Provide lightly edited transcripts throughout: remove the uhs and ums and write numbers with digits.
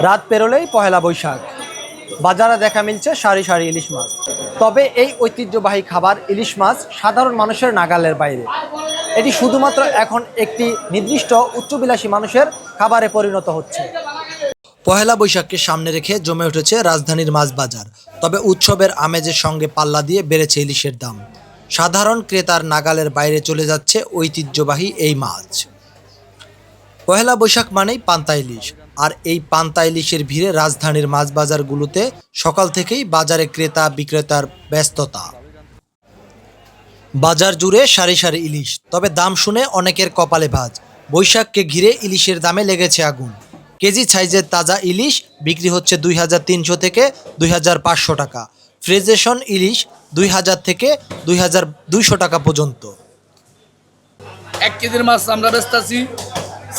রাত পেরোলেই পহেলা বৈশাখ, বাজারে দেখা মিলছে সারি সারি ইলিশ মাছ। তবে এই ঐতিহ্যবাহী খাবার ইলিশ মাছ সাধারণ মানুষের নাগালের বাইরে। এটি শুধুমাত্র এখন একটি নির্দিষ্ট উচ্চবিলাসী মানুষের খাবারে পরিণত হচ্ছে। পহেলা বৈশাখকে সামনে রেখে জমে উঠেছে রাজধানীর মাছ বাজার। তবে উৎসবের আমেজের সঙ্গে পাল্লা দিয়ে বেড়েছে ইলিশের দাম। সাধারণ ক্রেতার নাগালের বাইরে চলে যাচ্ছে ঐতিহ্যবাহী এই মাছ। পহেলা বৈশাখ মানেই পান্তা ইলিশ, আর এই পান্তা ইলিশের ভিড়ে রাজধানীর মাছ বাজারগুলোতে সকাল থেকেই বাজারে ক্রেতা বিক্রেতার ব্যস্ততা। বাজার জুড়ে সারি সারি ইলিশ, তবে দাম শুনে অনেকের কপালে ভাঁজ। বৈশাখকে ঘিরে ইলিশের দামে লেগেছে আগুন। কেজি সাইজের তাজা ইলিশ বিক্রি হচ্ছে 2300 থেকে 2500 টাকা। ফ্রেজেশন ইলিশ 2000 থেকে 2200 টাকা পর্যন্ত। 1 কেজির মাছ আমরা ব্যস্ত আছি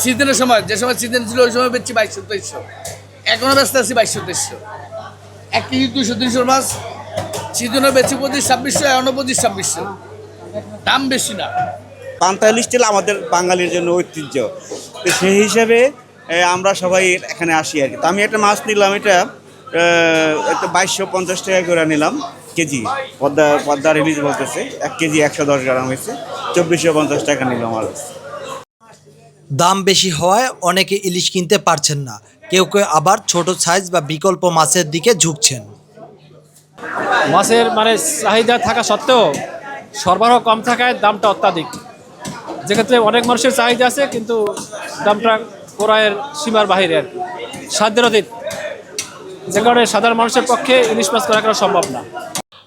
সিজনের সময়, যে সময় সিজন ছিল ওই সময় বেচছি 2200-2300, এখনও ব্যস্ত আছি 2200-2300। 1 কেজি 200-300 মাছ সিজনে বেচি 2500-2600, এখনও 2500-2600, দাম বেশি না। পান্তা ইলিশ তেল আমাদের বাঙালির জন্য ঐতিহ্য, তো সেই হিসাবে আমরা সবাই এখানে আসি আর কি। তো আমি একটা মাছ নিলাম, এটা 2250 টাকা করে নিলাম কেজি। পদ্মার ইলিশ বলতেছে 1 কেজি 110 গ্রাম হয়েছে, 2450 টাকা নিলাম আমার। দাম বেশি হওয়ায় অনেকে ইলিশ কিনতে পারছেন না, কেউ কেউ আবার ছোট সাইজ বা বিকল্প মাছের দিকে ঝুঁকছেন। মাছের চাহিদা থাকা সত্ত্বেও সরবরাহ কম থাকায় দামটা অত্যাধিক। যেক্ষেত্রে অনেক মানুষের চাহিদা আছে কিন্তু দামটা ক্রয়ের সীমার বাহিরে আর কি, সাধ্যের অতীত, যে কারণে সাধারণ মানুষের পক্ষে ইলিশ মাছ ক্রয় করা সম্ভব না।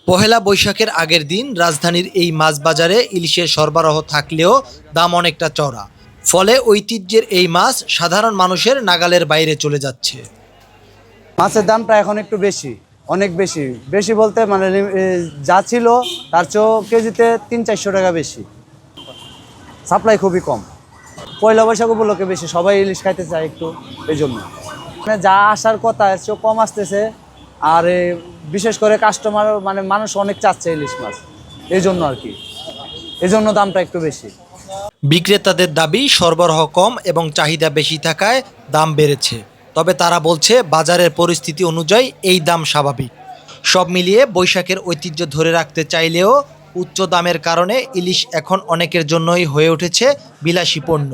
পহেলা বৈশাখের আগের দিন রাজধানীর এই মাছ বাজারে ইলিশের সরবরাহ থাকলেও দাম অনেকটা চড়া। ফলে ঐতিহ্যের এই মাছ সাধারণ মানুষের নাগালের বাইরে চলে যাচ্ছে। মাছের দামটা এখন একটু বেশি, অনেক বেশি। বেশি বলতে যা ছিল তার চেয়েও কেজিতে 300-400 টাকা বেশি। সাপ্লাই খুবই কম। পয়লা বৈশাখ উপলক্ষে বেশি সবাই ইলিশ খাইতে চায় একটু, এই জন্য যা আসার কথা এর চেয়েও কম আসতেছে। আর বিশেষ করে কাস্টমার মানুষ অনেক চাচ্ছে ইলিশ মাছ, এই জন্য আর কি, এই জন্য দামটা একটু বেশি। বিক্রেতাদের দাবি সরবরাহ কম এবং চাহিদা বেশি থাকায় দাম বেড়েছে। তবে তারা বলছে বাজারের পরিস্থিতি অনুযায়ী এই দাম স্বাভাবিক। সব মিলিয়ে বৈশাখের ঐতিহ্য ধরে রাখতে চাইলেও উচ্চ দামের কারণে ইলিশ এখন অনেকের জন্যই হয়ে উঠেছে বিলাসী পণ্য।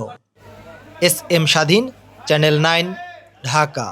SM স্বাধীন, চ্যানেল 9, ঢাকা।